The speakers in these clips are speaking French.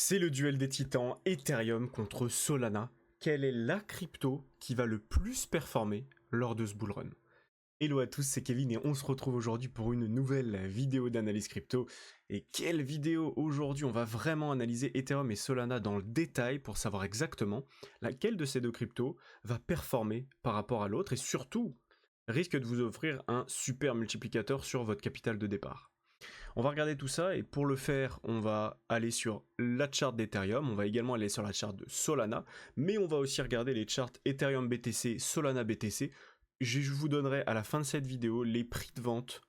C'est le duel des titans Ethereum contre Solana. Quelle est la crypto qui va le plus performer lors de ce bull run? Hello à tous, c'est Kevin et on se retrouve aujourd'hui pour une nouvelle vidéo d'analyse crypto. Et quelle vidéo aujourd'hui? On va vraiment analyser Ethereum et Solana dans le détail pour savoir exactement laquelle de ces deux cryptos va performer par rapport à l'autre et surtout risque de vous offrir un super multiplicateur sur votre capital de départ. On va regarder tout ça et pour le faire, on va aller sur la charte d'Ethereum, on va également aller sur la charte de Solana, mais on va aussi regarder les charts Ethereum BTC, Solana BTC. Je vous donnerai à la fin de cette vidéo les prix de vente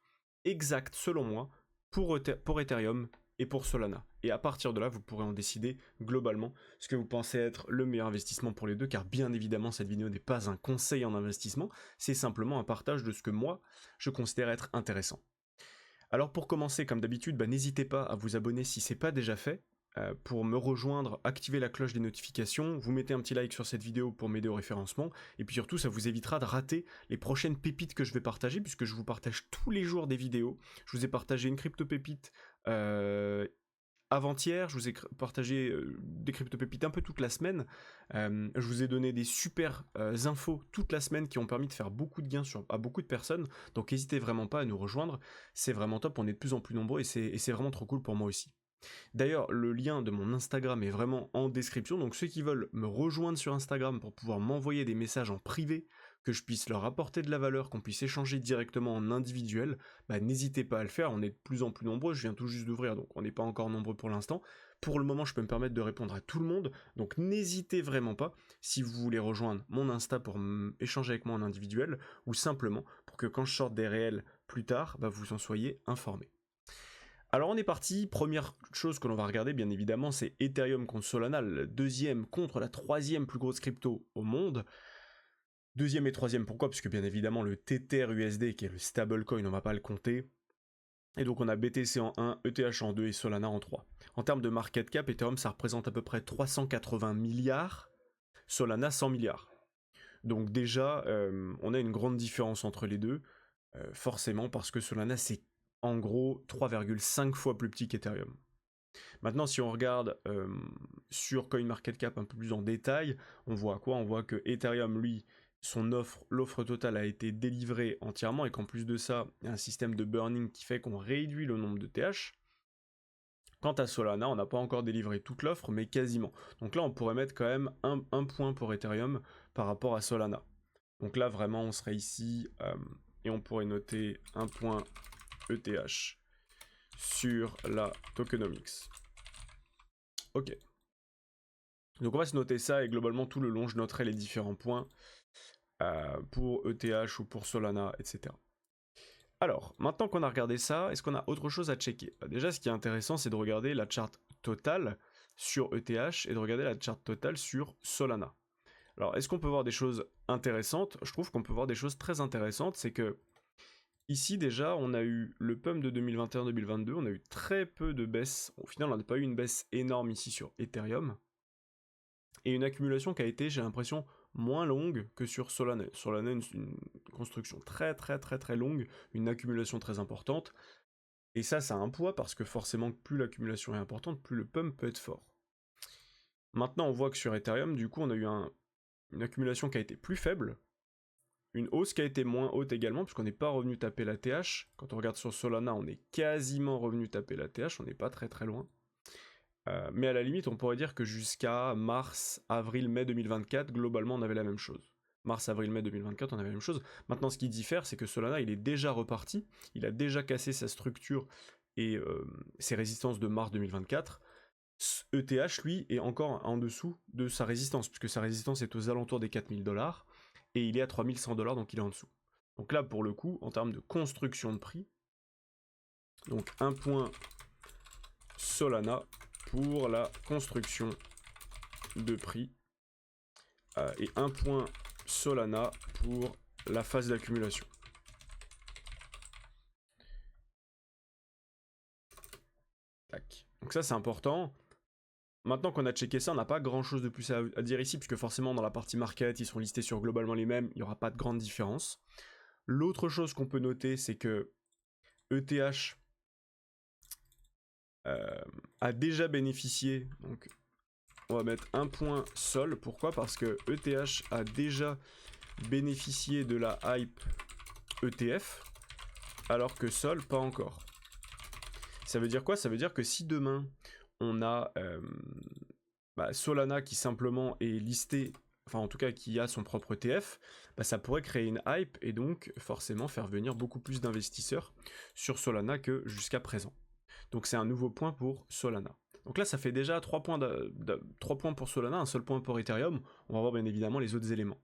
exacts selon moi pour Ethereum et pour Solana. Et à partir de là, vous pourrez en décider globalement ce que vous pensez être le meilleur investissement pour les deux, car bien évidemment cette vidéo n'est pas un conseil en investissement, c'est simplement un partage de ce que moi je considère être intéressant. Alors pour commencer, comme d'habitude, n'hésitez pas à vous abonner si ce n'est pas déjà fait. Pour me rejoindre, activez la cloche des notifications, vous mettez un petit like sur cette vidéo pour m'aider au référencement, et puis surtout ça vous évitera de rater les prochaines pépites que je vais partager, puisque je vous partage tous les jours des vidéos. Je vous ai partagé une crypto pépite avant-hier, je vous ai partagé des crypto-pépites un peu toute la semaine. Je vous ai donné des super infos toute la semaine qui ont permis de faire beaucoup de gains à beaucoup de personnes. Donc n'hésitez vraiment pas à nous rejoindre. C'est vraiment top, on est de plus en plus nombreux et c'est vraiment trop cool pour moi aussi. D'ailleurs, le lien de mon Instagram est vraiment en description, donc ceux qui veulent me rejoindre sur Instagram pour pouvoir m'envoyer des messages en privé, que je puisse leur apporter de la valeur, qu'on puisse échanger directement en individuel, n'hésitez pas à le faire, on est de plus en plus nombreux, je viens tout juste d'ouvrir, donc on n'est pas encore nombreux pour l'instant. Pour le moment, je peux me permettre de répondre à tout le monde, donc n'hésitez vraiment pas si vous voulez rejoindre mon Insta pour échanger avec moi en individuel, ou simplement pour que quand je sorte des réels plus tard, vous en soyez informés. Alors on est parti, première chose que l'on va regarder bien évidemment c'est Ethereum contre Solana, le deuxième contre la troisième plus grosse crypto au monde. Deuxième et troisième pourquoi? Parce que bien évidemment le Tether USD qui est le stablecoin, on va pas le compter. Et donc on a BTC en 1, ETH en 2 et Solana en 3. En termes de market cap, Ethereum ça représente à peu près 380 milliards, Solana 100 milliards. Donc déjà on a une grande différence entre les deux, forcément parce que Solana c'est en gros 3,5 fois plus petit qu'Ethereum. Maintenant, si on regarde sur CoinMarketCap un peu plus en détail, on voit quoi? On voit que Ethereum, lui, l'offre totale a été délivrée entièrement et qu'en plus de ça, il y a un système de burning qui fait qu'on réduit le nombre de TH. Quant à Solana, on n'a pas encore délivré toute l'offre, mais quasiment. Donc là, on pourrait mettre quand même un point pour Ethereum par rapport à Solana. Donc là, vraiment, on serait ici et on pourrait noter un point ETH sur la tokenomics. Ok. Donc on va se noter ça et globalement tout le long je noterai les différents points pour ETH ou pour Solana, etc. Alors, maintenant qu'on a regardé ça, est-ce qu'on a autre chose à checker? Déjà ce qui est intéressant c'est de regarder la charte totale sur ETH et de regarder la charte totale sur Solana. Alors est-ce qu'on peut voir des choses intéressantes? Je trouve qu'on peut voir des choses très intéressantes, c'est que ici déjà on a eu le pump de 2021-2022, on a eu très peu de baisse, au final on n'a pas eu une baisse énorme ici sur Ethereum, et une accumulation qui a été, j'ai l'impression, moins longue que sur Solana. Solana, une construction très longue, une accumulation très importante, et ça a un poids parce que forcément plus l'accumulation est importante, plus le pump peut être fort. Maintenant on voit que sur Ethereum, du coup on a eu une accumulation qui a été plus faible, une hausse qui a été moins haute également, puisqu'on n'est pas revenu taper la TH. Quand on regarde sur Solana, on est quasiment revenu taper la TH, on n'est pas très loin. Mais à la limite, on pourrait dire que jusqu'à mars, avril, mai 2024, globalement, on avait la même chose. Mars, avril, mai 2024, on avait la même chose. Maintenant, ce qui diffère, c'est que Solana, il est déjà reparti, il a déjà cassé sa structure et ses résistances de mars 2024. ETH, lui, est encore en dessous de sa résistance, puisque sa résistance est aux alentours des $4000, et il est à $3100, donc il est en dessous. Donc là, pour le coup, en termes de construction de prix, donc un point Solana pour la construction de prix et un point Solana pour la phase d'accumulation. Tac. Donc ça c'est important. Maintenant qu'on a checké ça, on n'a pas grand chose de plus à dire ici, puisque forcément dans la partie market, ils sont listés sur globalement les mêmes, il n'y aura pas de grande différence. L'autre chose qu'on peut noter, c'est que ETH a déjà bénéficié, donc on va mettre un point Sol. Pourquoi? Parce que ETH a déjà bénéficié de la hype ETF, alors que Sol pas encore. Ça veut dire quoi? Ça veut dire que si demain on a Solana qui simplement est listé, enfin en tout cas qui a son propre ETF, ça pourrait créer une hype et donc forcément faire venir beaucoup plus d'investisseurs sur Solana que jusqu'à présent. Donc c'est un nouveau point pour Solana. Donc là ça fait déjà 3 points, 3 points pour Solana, un seul point pour Ethereum. On va voir bien évidemment les autres éléments.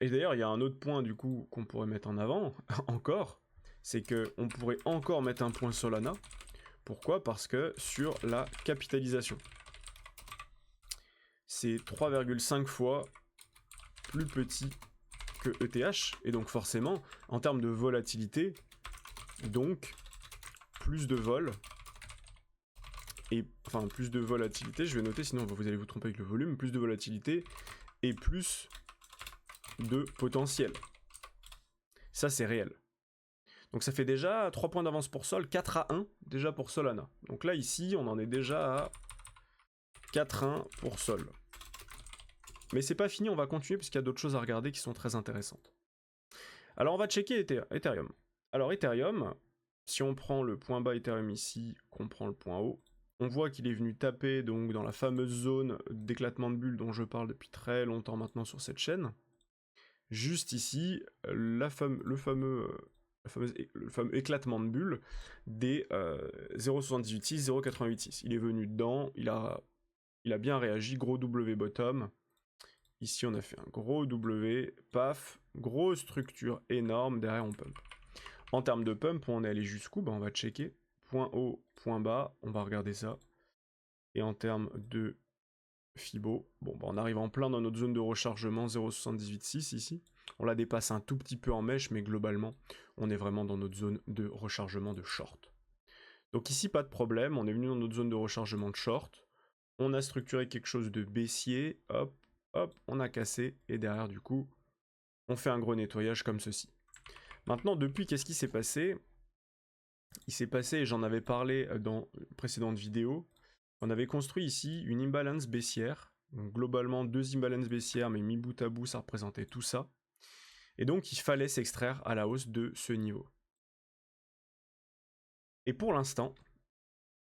Et d'ailleurs il y a un autre point du coup qu'on pourrait mettre en avant, encore, c'est qu'on pourrait encore mettre un point Solana. Pourquoi? Parce que sur la capitalisation, c'est 3,5 fois plus petit que ETH, et donc forcément, en termes de volatilité, donc plus de vol, et enfin plus de volatilité, je vais noter sinon vous allez vous tromper avec le volume, plus de volatilité et plus de potentiel. Ça c'est réel. Donc ça fait déjà 3 points d'avance pour Sol, 4 à 1 déjà pour Solana. Donc là ici on en est déjà à 4-1 pour Sol. Mais c'est pas fini, on va continuer puisqu'il y a d'autres choses à regarder qui sont très intéressantes. Alors on va checker Ethereum. Alors Ethereum, si on prend le point bas Ethereum ici, qu'on prend le point haut, on voit qu'il est venu taper donc dans la fameuse zone d'éclatement de bulle dont je parle depuis très longtemps maintenant sur cette chaîne. Juste ici, le fameux éclatement de bulle des 0,78,6, 0,88,6. Il est venu dedans, il a bien réagi, gros W bottom. Ici on a fait un gros W, paf, grosse structure énorme, derrière on pump. En termes de pump, on est allé jusqu'où? On va checker. Point haut, point bas, on va regarder ça. Et en termes de Fibo, on arrive en plein dans notre zone de rechargement 0,78,6 ici. On la dépasse un tout petit peu en mèche, mais globalement, on est vraiment dans notre zone de rechargement de short. Donc ici, pas de problème, on est venu dans notre zone de rechargement de short. On a structuré quelque chose de baissier, hop, hop, on a cassé, et derrière, du coup, on fait un gros nettoyage comme ceci. Maintenant, depuis, qu'est-ce qui s'est passé? Il s'est passé, et j'en avais parlé dans une précédente vidéo, on avait construit ici une imbalance baissière, donc globalement 2 imbalances baissières, mais mis bout à bout, ça représentait tout ça. Et donc, il fallait s'extraire à la hausse de ce niveau. Et pour l'instant,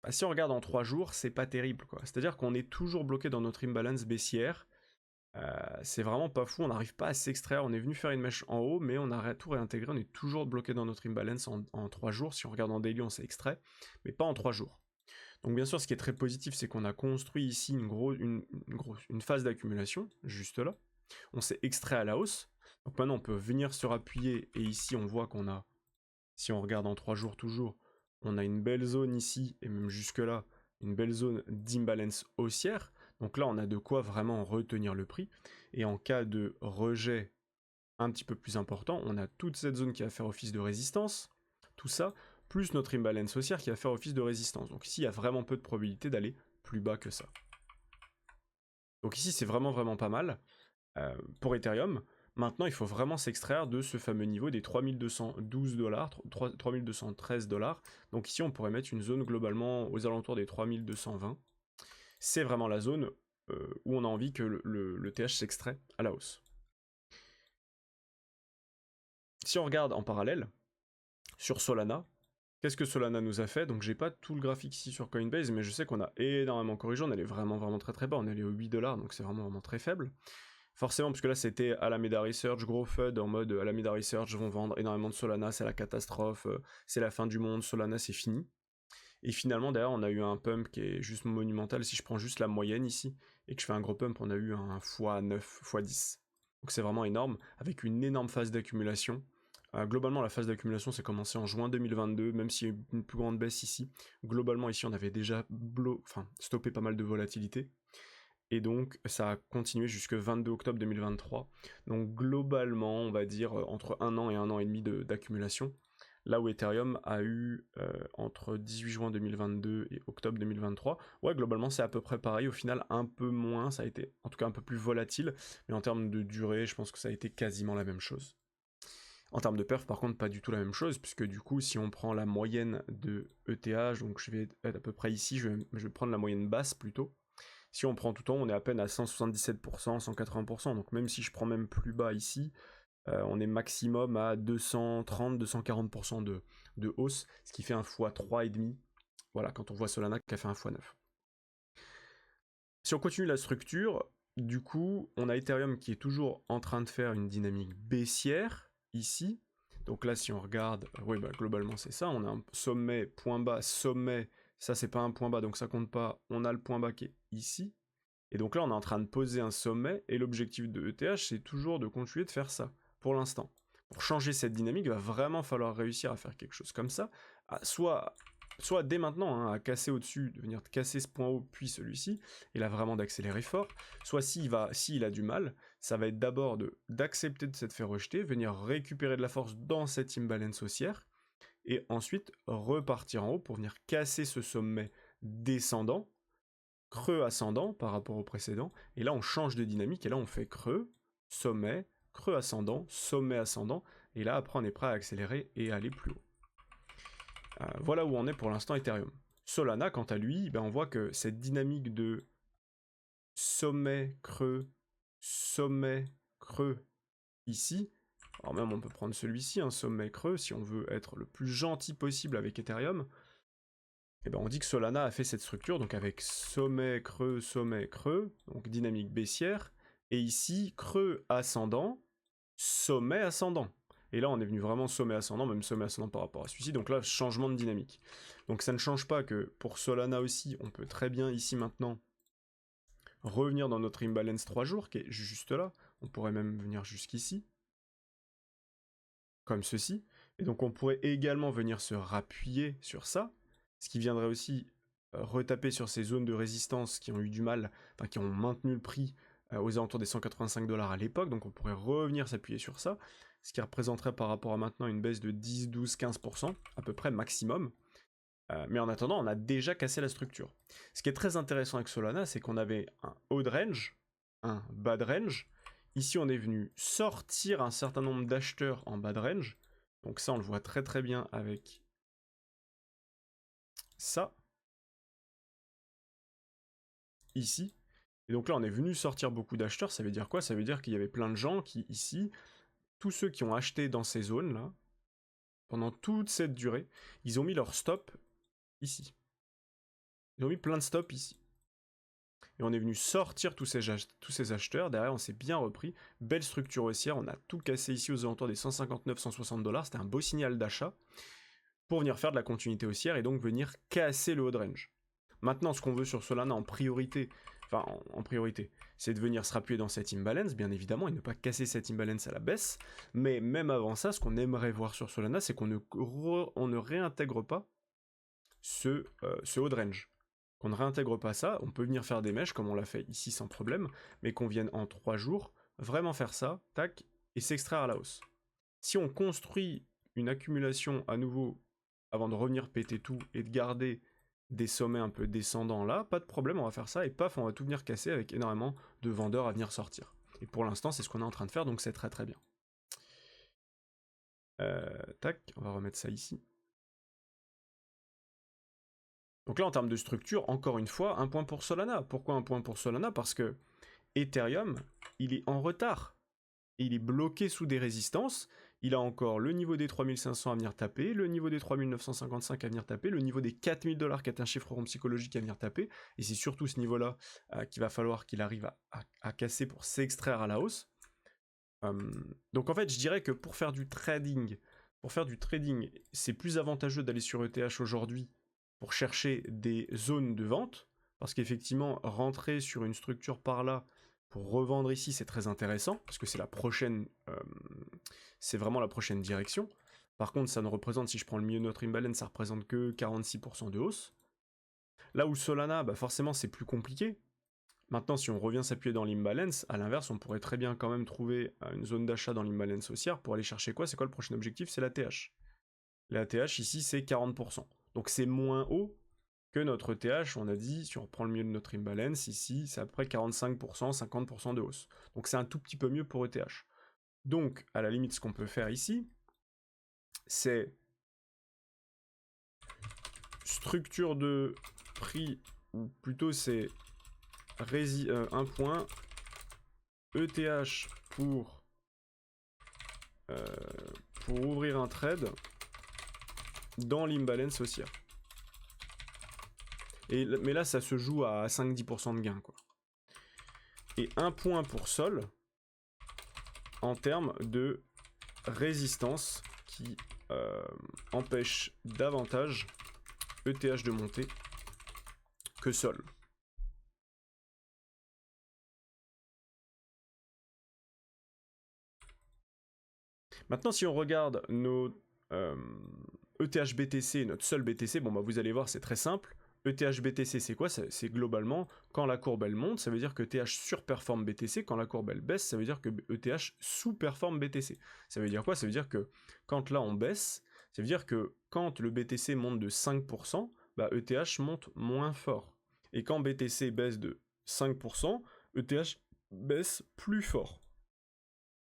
si on regarde en 3 jours, c'est pas terrible, quoi. C'est-à-dire qu'on est toujours bloqué dans notre imbalance baissière. C'est vraiment pas fou, on n'arrive pas à s'extraire. On est venu faire une mèche en haut, mais on a tout réintégré. On est toujours bloqué dans notre imbalance en 3 jours. Si on regarde en daily, on s'est extrait, mais pas en 3 jours. Donc bien sûr, ce qui est très positif, c'est qu'on a construit ici une phase d'accumulation, juste là. On s'est extrait à la hausse. Donc maintenant, on peut venir se rappuyer, et ici, on voit qu'on a, si on regarde en 3 jours toujours, on a une belle zone ici, et même jusque là, une belle zone d'imbalance haussière. Donc là, on a de quoi vraiment retenir le prix. Et en cas de rejet un petit peu plus important, on a toute cette zone qui va faire office de résistance, tout ça, plus notre imbalance haussière qui va faire office de résistance. Donc ici, il y a vraiment peu de probabilité d'aller plus bas que ça. Donc ici, c'est vraiment pas mal pour Ethereum. Maintenant, il faut vraiment s'extraire de ce fameux niveau des 3212 $, 3213 $. Donc ici, on pourrait mettre une zone globalement aux alentours des 3220. C'est vraiment la zone où on a envie que le TH s'extrait à la hausse. Si on regarde en parallèle, sur Solana, qu'est-ce que Solana nous a fait? Donc j'ai pas tout le graphique ici sur Coinbase, mais je sais qu'on a énormément corrigé, on allait vraiment très bas, on allait aux 8 $, donc c'est vraiment très faible. Forcément, parce que là c'était Alameda Research, gros FUD en mode Alameda Research vont vendre énormément de Solana, c'est la catastrophe, c'est la fin du monde, Solana c'est fini. Et finalement derrière on a eu un pump qui est juste monumental, si je prends juste la moyenne ici, et que je fais un gros pump, on a eu un x9, x10. Donc c'est vraiment énorme, avec une énorme phase d'accumulation. Globalement la phase d'accumulation s'est commencée en juin 2022, même s'il y a eu une plus grande baisse ici. Globalement ici on avait déjà stoppé pas mal de volatilité. Et donc ça a continué jusqu'au 22 octobre 2023. Donc globalement, on va dire entre 1 an et 1 an et demi d'accumulation. Là où Ethereum a eu entre 18 juin 2022 et octobre 2023. Ouais, globalement c'est à peu près pareil. Au final, un peu moins, ça a été en tout cas un peu plus volatile. Mais en termes de durée, je pense que ça a été quasiment la même chose. En termes de perf, par contre, pas du tout la même chose, puisque du coup, si on prend la moyenne de ETH, donc je vais être à peu près ici, je vais prendre la moyenne basse plutôt. Si on prend tout le temps, on est à peine à 177%, 180%, donc même si je prends même plus bas ici, on est maximum à 230, 240% de hausse, ce qui fait un x3,5. Voilà, quand on voit Solana qui a fait un x9. Si on continue la structure, du coup, on a Ethereum qui est toujours en train de faire une dynamique baissière, ici. Donc là, si on regarde, oui, bah, globalement c'est ça, on a un sommet, point bas, sommet, ça c'est pas un point bas, donc ça compte pas, on a le point bas qui est ici. Et donc là, on est en train de poser un sommet, et l'objectif de ETH, c'est toujours de continuer de faire ça, pour l'instant. Pour changer cette dynamique, il va vraiment falloir réussir à faire quelque chose comme ça, soit dès maintenant, hein, à casser au-dessus, de venir casser ce point haut, puis celui-ci, et là vraiment d'accélérer fort, soit s'il a du mal, ça va être d'abord d'accepter de s'être fait rejeter, venir récupérer de la force dans cette imbalance haussière, et ensuite repartir en haut pour venir casser ce sommet descendant, creux ascendant par rapport au précédent, et là on change de dynamique, et là on fait creux, sommet, creux ascendant, sommet ascendant, et là après on est prêt à accélérer et à aller plus haut. Voilà où on est pour l'instant Ethereum. Solana, quant à lui, ben on voit que cette dynamique de sommet, creux, ici, alors même on peut prendre celui-ci, un sommet creux, si on veut être le plus gentil possible avec Ethereum, et ben on dit que Solana a fait cette structure, donc avec sommet, creux, donc dynamique baissière, et ici, creux ascendant, sommet ascendant. Et là, on est venu vraiment sommet ascendant, même sommet ascendant par rapport à celui-ci, donc là, changement de dynamique. Donc ça ne change pas que pour Solana aussi, on peut très bien ici maintenant revenir dans notre imbalance 3 jours, qui est juste là, on pourrait même venir jusqu'ici, comme ceci, et donc on pourrait également venir se rappuyer sur ça, ce qui viendrait aussi retaper sur ces zones de résistance qui ont eu du mal, enfin qui ont maintenu le prix aux alentours des 185 $ à l'époque, donc on pourrait revenir s'appuyer sur ça, ce qui représenterait par rapport à maintenant une baisse de 10, 12, 15%, à peu près maximum. Mais en attendant, on a déjà cassé la structure. Ce qui est très intéressant avec Solana, c'est qu'on avait un haut de range, un bas de range. Ici, on est venu sortir un certain nombre d'acheteurs en bas de range. Donc ça, on le voit très très bien avec ça. Ici. Et donc là, on est venu sortir beaucoup d'acheteurs. Ça veut dire quoi? Ça veut dire qu'il y avait plein de gens qui, ici, tous ceux qui ont acheté dans ces zones-là, pendant toute cette durée, ils ont mis leur stop ici. Ils ont mis plein de stops ici. Et on est venu sortir tous ces acheteurs, derrière on s'est bien repris, belle structure haussière, on a tout cassé ici aux alentours des 159-160 $, c'était un beau signal d'achat, pour venir faire de la continuité haussière et donc venir casser le haut de range. Maintenant, ce qu'on veut sur Solana en priorité, c'est de venir se rappuyer dans cette imbalance, bien évidemment, et ne pas casser cette imbalance à la baisse, mais même avant ça, ce qu'on aimerait voir sur Solana, c'est qu'on ne réintègre pas ce haut de range. Qu'on ne réintègre pas ça, on peut venir faire des mèches comme on l'a fait ici sans problème, mais qu'on vienne en 3 jours vraiment faire ça, tac, et s'extraire à la hausse. Si on construit une accumulation à nouveau avant de revenir péter tout et de garder des sommets un peu descendants là, pas de problème, on va faire ça et paf, on va tout venir casser avec énormément de vendeurs à venir sortir. Et pour l'instant, c'est ce qu'on est en train de faire, donc c'est très très bien. Tac, on va remettre ça ici. Donc là, en termes de structure, encore une fois, un point pour Solana. Pourquoi un point pour Solana? Parce que Ethereum, il est en retard. Il est bloqué sous des résistances. Il a encore le niveau des 3500 à venir taper, le niveau des 3955 à venir taper, le niveau des 4000 $ qui est un chiffre rond psychologique à venir taper. Et c'est surtout ce niveau-là qu'il va falloir qu'il arrive à casser pour s'extraire à la hausse. Donc en fait, je dirais que pour faire du trading, c'est plus avantageux d'aller sur ETH aujourd'hui pour chercher des zones de vente, parce qu'effectivement, rentrer sur une structure par là pour revendre ici, c'est très intéressant, parce que c'est c'est vraiment la prochaine direction. Par contre, ça ne représente, si je prends le milieu de notre imbalance, ça représente que 46% de hausse. Là où Solana, bah forcément, c'est plus compliqué. Maintenant, si on revient s'appuyer dans l'imbalance, à l'inverse, on pourrait très bien quand même trouver une zone d'achat dans l'imbalance haussière pour aller chercher quoi? C'est quoi le prochain objectif? C'est la TH. La TH ici, c'est 40%. Donc c'est moins haut que notre TH, on a dit, si on reprend le milieu de notre imbalance, ici, c'est à peu près 45%, 50% de hausse. Donc c'est un tout petit peu mieux pour ETH. Donc, à la limite, ce qu'on peut faire ici, c'est structure de prix, ou plutôt c'est un point ETH pour ouvrir un trade dans l'imbalance haussière. Mais là, ça se joue à 5-10% de gain, quoi. Et un point pour sol en termes de résistance qui empêche davantage ETH de monter que sol. Maintenant, si on regarde nos ETH BTC, notre seul BTC, bon bah vous allez voir, c'est très simple. ETH BTC, c'est quoi? C'est globalement, quand la courbe elle monte, ça veut dire que ETH surperforme BTC, quand la courbe elle baisse, ça veut dire que ETH sous-performe BTC. Ça veut dire quoi? Ça veut dire que quand là on baisse, ça veut dire que quand le BTC monte de 5%, bah ETH monte moins fort. Et quand BTC baisse de 5%, ETH baisse plus fort.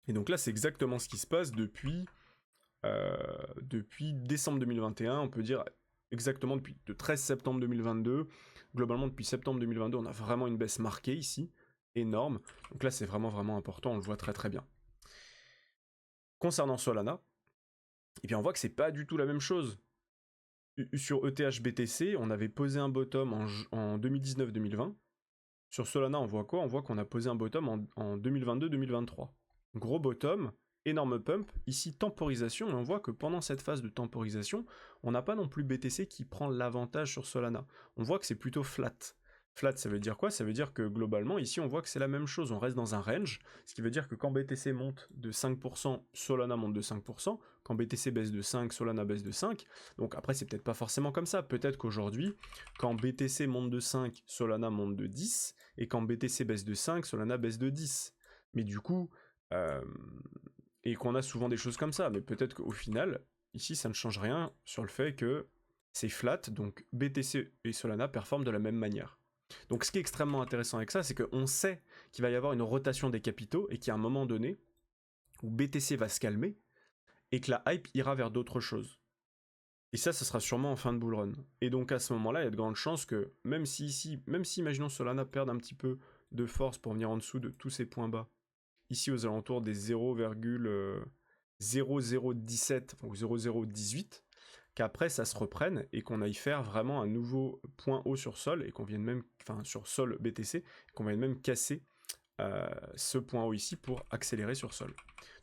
Et donc là, c'est exactement ce qui se passe depuis décembre 2021, on peut dire exactement depuis le 13 septembre 2022. Globalement, depuis septembre 2022, on a vraiment une baisse marquée ici, énorme. Donc là, c'est vraiment, vraiment important, on le voit très, très bien. Concernant Solana, eh bien, on voit que c'est pas du tout la même chose. Sur ETH BTC, on avait posé un bottom en 2019-2020. Sur Solana, on voit quoi? On voit qu'on a posé un bottom en 2022-2023. Gros bottom, énorme pump, ici temporisation, et on voit que pendant cette phase de temporisation, on n'a pas non plus BTC qui prend l'avantage sur Solana. On voit que c'est plutôt flat. Flat, ça veut dire quoi? Ça veut dire que globalement, ici, on voit que c'est la même chose, on reste dans un range, ce qui veut dire que quand BTC monte de 5%, Solana monte de 5%, quand BTC baisse de 5, Solana baisse de 5, donc après, c'est peut-être pas forcément comme ça, peut-être qu'aujourd'hui, quand BTC monte de 5, Solana monte de 10, et quand BTC baisse de 5, Solana baisse de 10. Mais du coup, et qu'on a souvent des choses comme ça, mais peut-être qu'au final, ici, ça ne change rien sur le fait que c'est flat, donc BTC et Solana performent de la même manière. Donc ce qui est extrêmement intéressant avec ça, c'est qu'on sait qu'il va y avoir une rotation des capitaux et qu'il y a un moment donné où BTC va se calmer et que la hype ira vers d'autres choses. Et ça sera sûrement en fin de bull run. Et donc à ce moment-là, il y a de grandes chances que, même si imaginons Solana perde un petit peu de force pour venir en dessous de tous ces points bas, ici aux alentours des 0,0017 ou 0,018, qu'après ça se reprenne et qu'on aille faire vraiment un nouveau point haut sur sol et qu'on vienne même, enfin sur sol BTC, qu'on vienne même casser ce point haut ici pour accélérer sur sol.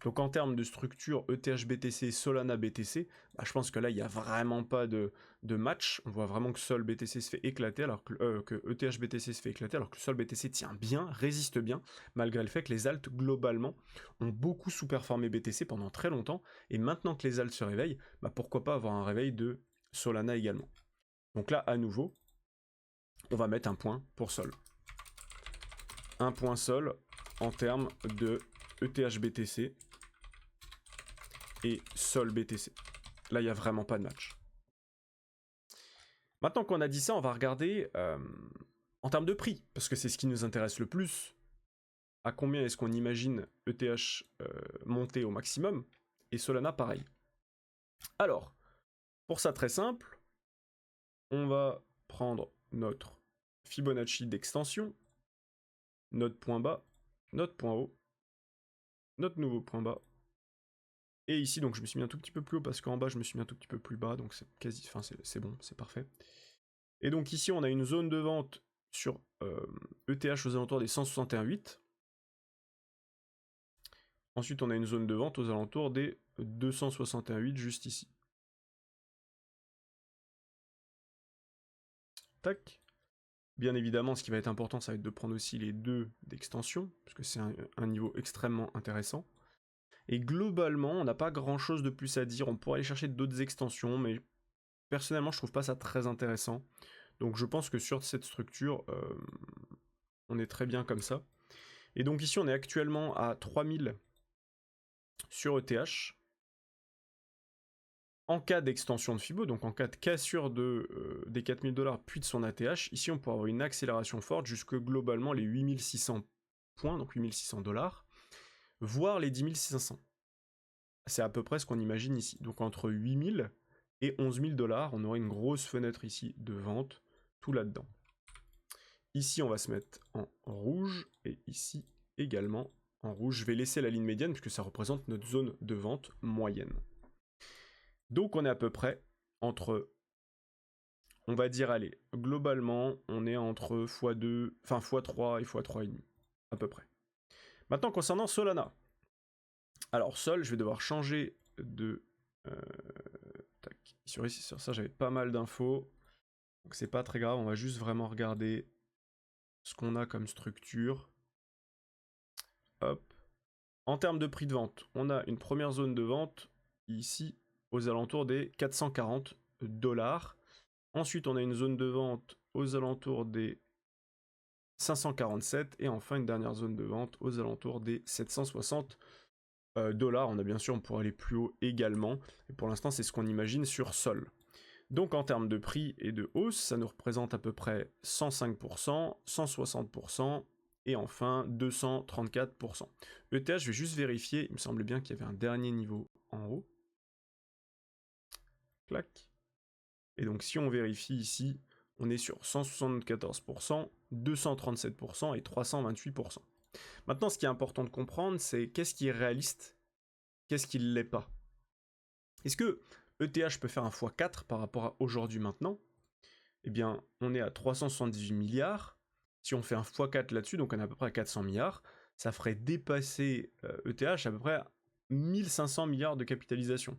Donc en termes de structure ETH BTC, Solana BTC, bah, je pense que là il n'y a vraiment pas de match. On voit vraiment que Sol BTC se fait éclater alors que ETH BTC se fait éclater alors que Sol BTC tient bien, résiste bien, malgré le fait que les alts globalement ont beaucoup sous-performé BTC pendant très longtemps. Et maintenant que les alts se réveillent, bah, pourquoi pas avoir un réveil de Solana également. Donc là à nouveau, on va mettre un point pour Sol. Un point Sol en termes de ETH BTC et Sol BTC. Là, il n'y a vraiment pas de match. Maintenant qu'on a dit ça, on va regarder en termes de prix, parce que c'est ce qui nous intéresse le plus. À combien est-ce qu'on imagine ETH monter au maximum, et Solana pareil. Alors, pour ça très simple, on va prendre notre Fibonacci d'extension, notre point bas, notre point haut, notre nouveau point bas. Et ici, donc je me suis mis un tout petit peu plus haut parce qu'en bas, je me suis mis un tout petit peu plus bas, donc c'est quasi, enfin c'est bon, c'est parfait. Et donc ici, on a une zone de vente sur ETH aux alentours des 161,8. Ensuite, on a une zone de vente aux alentours des 261,8 juste ici. Tac. Bien évidemment, ce qui va être important, ça va être de prendre aussi les deux d'extension, parce que c'est un niveau extrêmement intéressant. Et globalement, on n'a pas grand chose de plus à dire. On pourrait aller chercher d'autres extensions, mais personnellement, je trouve pas ça très intéressant. Donc je pense que sur cette structure, on est très bien comme ça. Et donc ici, on est actuellement à 3000 sur ETH. En cas d'extension de Fibo, donc en cas de cassure des 4000 $ puis de son ATH, ici on pourra avoir une accélération forte jusque globalement les 8600 points, donc 8600 $, voire les 10 500. c'est à peu près ce qu'on imagine ici. Donc entre 8000 et 11 000 $, on aurait une grosse fenêtre ici de vente, tout là-dedans. Ici, on va se mettre en rouge, et ici également en rouge. Je vais laisser la ligne médiane, puisque ça représente notre zone de vente moyenne. Donc on est à peu près entre, on va dire, allez, globalement, on est entre x2, enfin x3 et x3,5, à peu près. Maintenant, concernant Solana. Alors, Sol, je vais devoir changer de... tac. Sur ça, j'avais pas mal d'infos. Donc c'est pas très grave, on va juste vraiment regarder ce qu'on a comme structure. Hop. En termes de prix de vente, on a une première zone de vente ici aux alentours des 440 $. Ensuite, on a une zone de vente aux alentours des 547 et enfin une dernière zone de vente aux alentours des 760 $. On a bien sûr, on pourrait aller plus haut également. Et pour l'instant, c'est ce qu'on imagine sur Sol. Donc en termes de prix et de hausse, ça nous représente à peu près 105%, 160% et enfin 234%. ETH, je vais juste vérifier, il me semblait bien qu'il y avait un dernier niveau en haut. Clac. Et donc si on vérifie ici, on est sur 174%, 237% et 328%. Maintenant, ce qui est important de comprendre, c'est qu'est-ce qui est réaliste, qu'est-ce qui ne l'est pas. Est-ce que ETH peut faire un x4 par rapport à aujourd'hui maintenant? Eh bien, on est à 378 milliards. Si on fait un x4 là-dessus, donc on est à peu près à 400 milliards, ça ferait dépasser ETH à peu près 1500 milliards de capitalisation.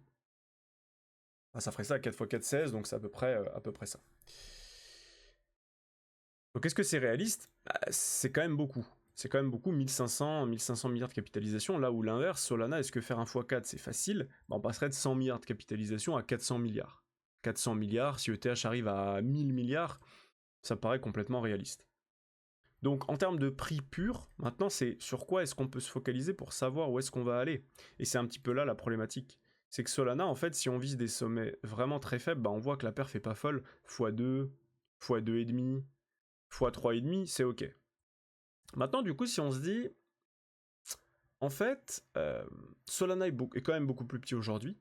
Enfin, ça ferait ça à 4 x 4, 16, donc c'est à peu près ça. Donc est-ce que c'est réaliste? C'est quand même beaucoup. C'est quand même beaucoup, 1500 milliards de capitalisation, là où l'inverse, Solana, est-ce que faire un x4 c'est facile? On passerait de 100 milliards de capitalisation à 400 milliards. 400 milliards, si ETH arrive à 1000 milliards, ça paraît complètement réaliste. Donc en termes de prix pur, maintenant c'est sur quoi est-ce qu'on peut se focaliser pour savoir où est-ce qu'on va aller. Et c'est un petit peu là la problématique. C'est que Solana, en fait, si on vise des sommets vraiment très faibles, on voit que la perf est pas folle. x2, x2,5, x3,5, c'est ok. Maintenant, du coup, si on se dit, en fait, Solana est quand même beaucoup plus petit aujourd'hui.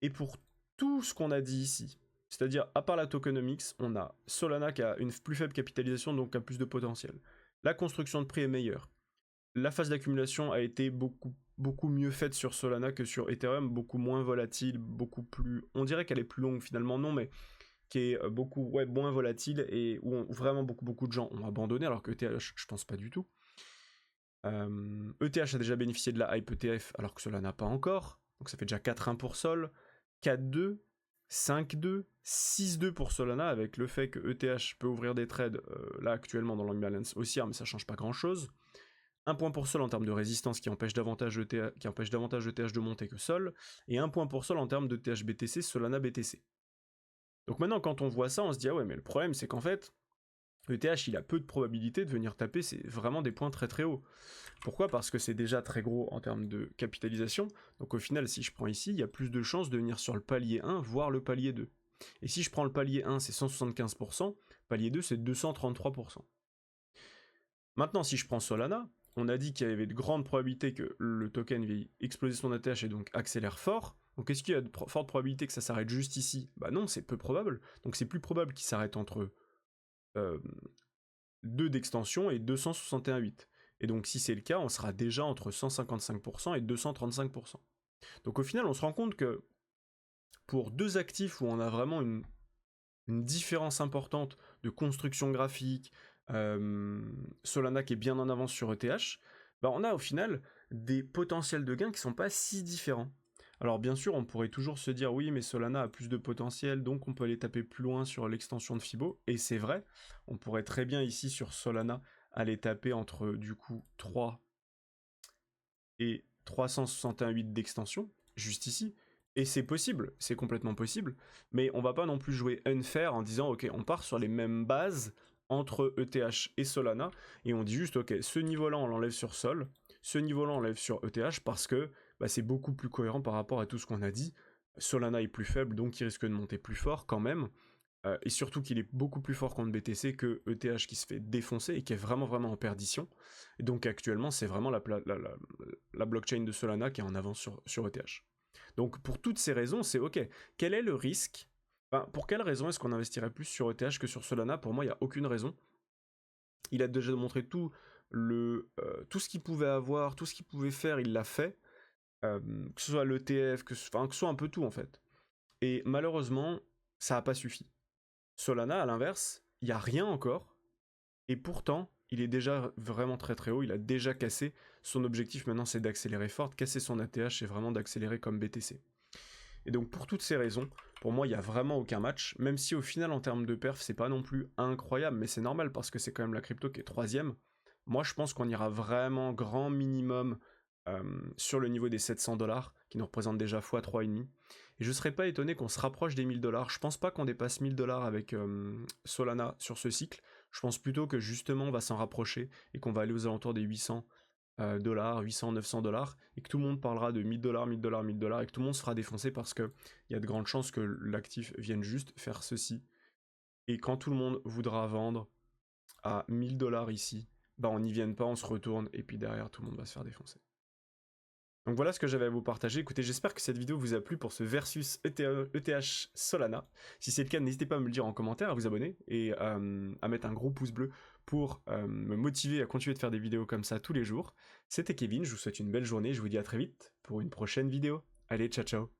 Et pour tout ce qu'on a dit ici, c'est-à-dire à part la tokenomics, on a Solana qui a une plus faible capitalisation, donc qui a plus de potentiel. La construction de prix est meilleure. La phase d'accumulation a été beaucoup mieux faite sur Solana que sur Ethereum, beaucoup moins volatile, beaucoup plus... On dirait qu'elle est plus longue finalement, non, mais qui est moins volatile et où vraiment beaucoup de gens ont abandonné, alors que ETH, je pense pas du tout. ETH a déjà bénéficié de la hype ETF, alors que Solana pas encore, donc ça fait déjà 4-1 pour Sol, 4-2, 5-2, 6-2 pour Solana, avec le fait que ETH peut ouvrir des trades là actuellement dans l'imbalance haussière, mais ça change pas grand chose. 1 point pour Sol en termes de résistance qui empêche davantage ETH de monter que Sol, et 1 point pour Sol en termes de TH-BTC, Solana BTC. Donc maintenant, quand on voit ça, on se dit, ah ouais, mais le problème, c'est qu'en fait, ETH, il a peu de probabilité de venir taper, c'est vraiment des points très très hauts. Pourquoi? Parce que c'est déjà très gros en termes de capitalisation, donc au final, si je prends ici, il y a plus de chances de venir sur le palier 1, voire le palier 2. Et si je prends le palier 1, c'est 175%, palier 2, c'est 233%. Maintenant, si je prends Solana, on a dit qu'il y avait de grandes probabilités que le token veuille exploser son ETH et donc accélère fort. Donc est-ce qu'il y a de fortes probabilités que ça s'arrête juste ici? Bah non, c'est peu probable. Donc c'est plus probable qu'il s'arrête entre 2 d'extension et 261,8. Et donc si c'est le cas, on sera déjà entre 155% et 235%. Donc au final, on se rend compte que pour deux actifs où on a vraiment une différence importante de construction graphique, Solana qui est bien en avance sur ETH, on a au final des potentiels de gains qui sont pas si différents. Alors bien sûr, on pourrait toujours se dire oui, mais Solana a plus de potentiel, donc on peut aller taper plus loin sur l'extension de Fibo, et c'est vrai, on pourrait très bien ici sur Solana aller taper entre du coup 3 et 361,8 d'extension, juste ici, et c'est possible, c'est complètement possible, mais on va pas non plus jouer unfair en disant ok, on part sur les mêmes bases entre ETH et Solana, et on dit juste ok, ce niveau-là on l'enlève sur Sol, ce niveau-là on l'enlève sur ETH parce que c'est beaucoup plus cohérent par rapport à tout ce qu'on a dit. Solana est plus faible, donc il risque de monter plus fort quand même. et surtout qu'il est beaucoup plus fort contre BTC que ETH qui se fait défoncer et qui est vraiment vraiment en perdition. Et donc actuellement c'est vraiment la blockchain de Solana qui est en avance sur ETH. Donc pour toutes ces raisons, c'est ok. Quel est le risque? Enfin, pour quelle raison est-ce qu'on investirait plus sur ETH que sur Solana? Pour moi, il n'y a aucune raison. Il a déjà montré tout ce qu'il pouvait avoir, tout ce qu'il pouvait faire, il l'a fait. Que ce soit l'ETF, que ce soit un peu tout en fait. Et malheureusement, ça n'a pas suffi. Solana, à l'inverse, il n'y a rien encore, et pourtant, il est déjà vraiment très très haut, il a déjà cassé. Son objectif maintenant, c'est d'accélérer fort, de casser son ATH et vraiment d'accélérer comme BTC. Et donc, pour toutes ces raisons, pour moi, il n'y a vraiment aucun match, même si au final, en termes de perf, c'est pas non plus incroyable, mais c'est normal parce que c'est quand même la crypto qui est troisième. Moi, je pense qu'on ira vraiment grand minimum sur le niveau des 700$, qui nous représente déjà x3,5. Et je serais pas étonné qu'on se rapproche des 1000$. Je pense pas qu'on dépasse 1000$ avec Solana sur ce cycle. Je pense plutôt que justement on va s'en rapprocher et qu'on va aller aux alentours des 800$, 800, 900$, et que tout le monde parlera de 1000$, 1000$, 1000$, et que tout le monde se fera défoncer parce qu'il y a de grandes chances que l'actif vienne juste faire ceci. Et quand tout le monde voudra vendre à 1000$ ici, bah on n'y vienne pas, on se retourne, et puis derrière tout le monde va se faire défoncer. Donc voilà ce que j'avais à vous partager. Écoutez, j'espère que cette vidéo vous a plu pour ce versus ETH Solana. Si c'est le cas, n'hésitez pas à me le dire en commentaire, à vous abonner et à mettre un gros pouce bleu pour me motiver à continuer de faire des vidéos comme ça tous les jours. C'était Kevin, je vous souhaite une belle journée, je vous dis à très vite pour une prochaine vidéo. Allez, ciao ciao.